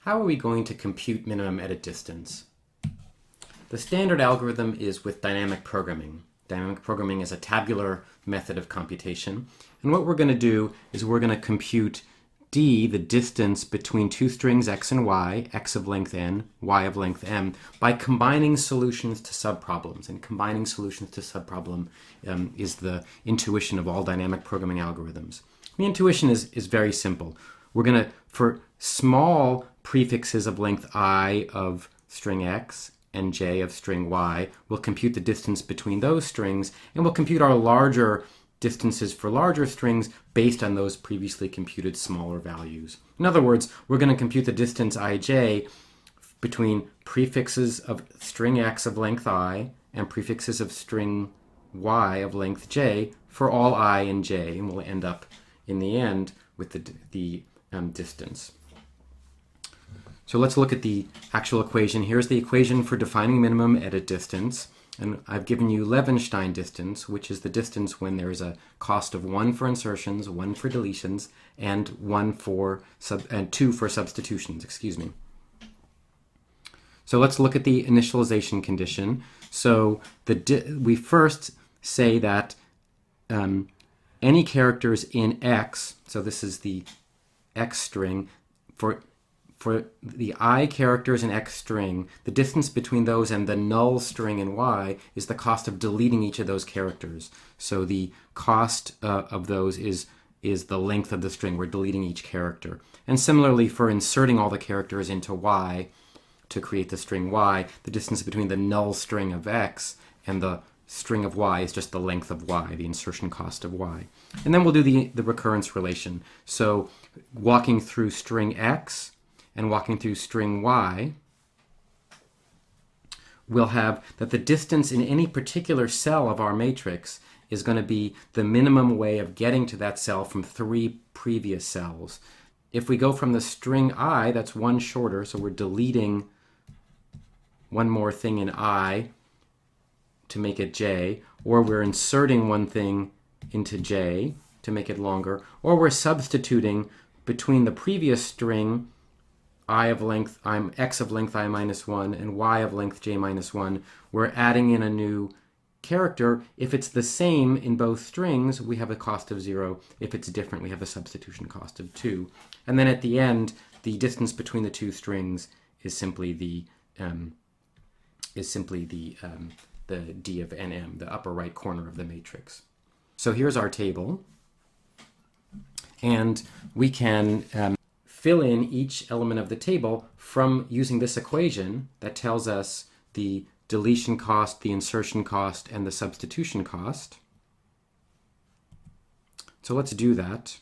How are we going to compute minimum edit distance? The standard algorithm is with dynamic programming. Dynamic programming is a tabular method of computation. And what we're going to do is we're going to compute d, the distance between two strings x and y, x of length n, y of length m, by combining solutions to subproblems. And combining solutions to subproblem is the intuition of all dynamic programming algorithms. The intuition is very simple. We're going to, for small prefixes of length I of string x and j of string y, we'll compute the distance between those strings, and we'll compute our larger distances for larger strings based on those previously computed smaller values. In other words, we're going to compute the distance ij between prefixes of string x of length I and prefixes of string y of length j for all I and j, and we'll end up in the end with the distance. So let's look at the actual equation. Here's the equation for defining minimum edit distance. And I've given you Levenshtein distance, which is the distance when there is a cost of 1 for insertions, 1 for deletions, and 2 for substitutions, excuse me. So let's look at the initialization condition. So we first say that any characters in x, so this is the x string, for the I characters in x string, the distance between those and the null string in y is the cost of deleting each of those characters. So the cost of those is the length of the string. We're deleting each character. And similarly, for inserting all the characters into y to create the string y, the distance between the null string of x and the string of y is just the length of y, the insertion cost of y. And then we'll do the recurrence relation. So walking through string x and walking through string y, we'll have that the distance in any particular cell of our matrix is going to be the minimum way of getting to that cell from 3 previous cells. If we go from the string I, that's one shorter, so we're deleting one more thing in I to make it j, or we're inserting one thing into j to make it longer, or we're substituting between the previous string I of length, x of length I minus 1 and y of length j minus 1, we're adding in a new character. If it's the same in both strings, we have a cost of 0. If it's different, we have a substitution cost of 2. And then at the end, the distance between the two strings is simply the d of nm, the upper right corner of the matrix. So here's our table, and we can fill in each element of the table from using this equation that tells us the deletion cost, the insertion cost, and the substitution cost. So let's do that.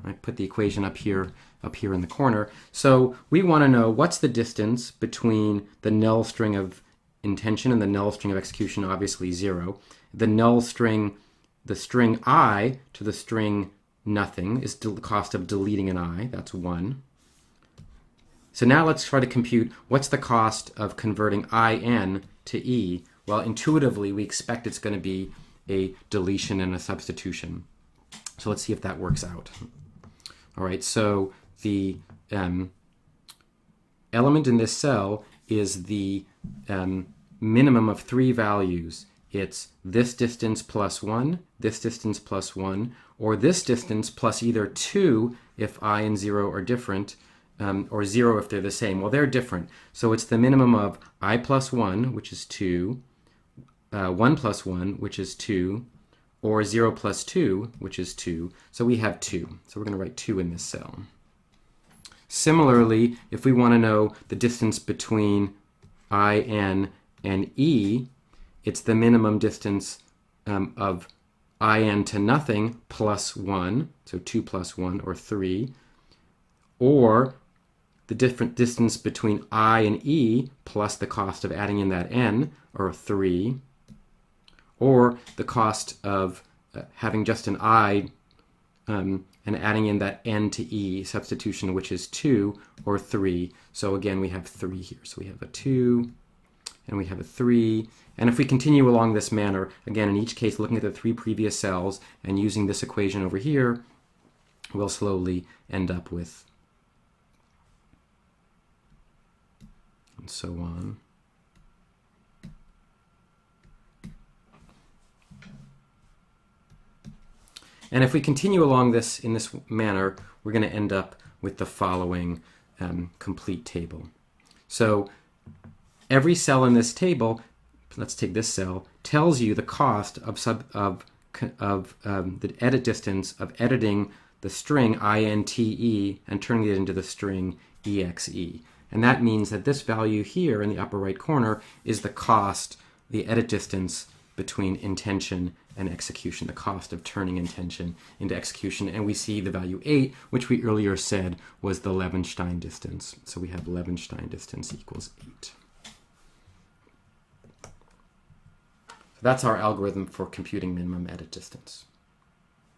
I put the equation up here in the corner. So we want to know what's the distance between the null string of intention and the null string of execution, obviously 0. The null string, the string I to the string nothing, is the cost of deleting an I. That's 1. So now let's try to compute what's the cost of converting in to e. Well, intuitively, we expect it's going to be a deletion and a substitution. So let's see if that works out. All right, so the element in this cell is the minimum of 3 values. It's this distance plus 1, this distance plus 1, or this distance plus either 2 if I and 0 are different, or 0 if they're the same. Well, they're different. So it's the minimum of I plus 1, which is 2, 1 plus 1, which is 2, or 0 plus 2, which is 2. So we have 2. So we're going to write 2 in this cell. Similarly, if we want to know the distance between in and e, it's the minimum distance of in to nothing plus 1, so 2 plus 1, or 3, or the different distance between I and e plus the cost of adding in that n, or 3, or the cost of having just an I and adding in that n to e substitution, which is 2, or 3. So again, we have 3 here. So we have a 2, and we have a 3. And if we continue along this manner, again, in each case, looking at the 3 previous cells and using this equation over here, we'll slowly end up with and so on. And if we continue along this in this manner, we're going to end up with the following complete table. So every cell in this table, let's take this cell, tells you the cost of the edit distance of editing the string INTE and turning it into the string EXE. And that means that this value here in the upper right corner is the cost, the edit distance between intention and execution, the cost of turning intention into execution. And we see the value 8, which we earlier said was the Levenshtein distance. So we have Levenshtein distance equals 8. So that's our algorithm for computing minimum edit distance.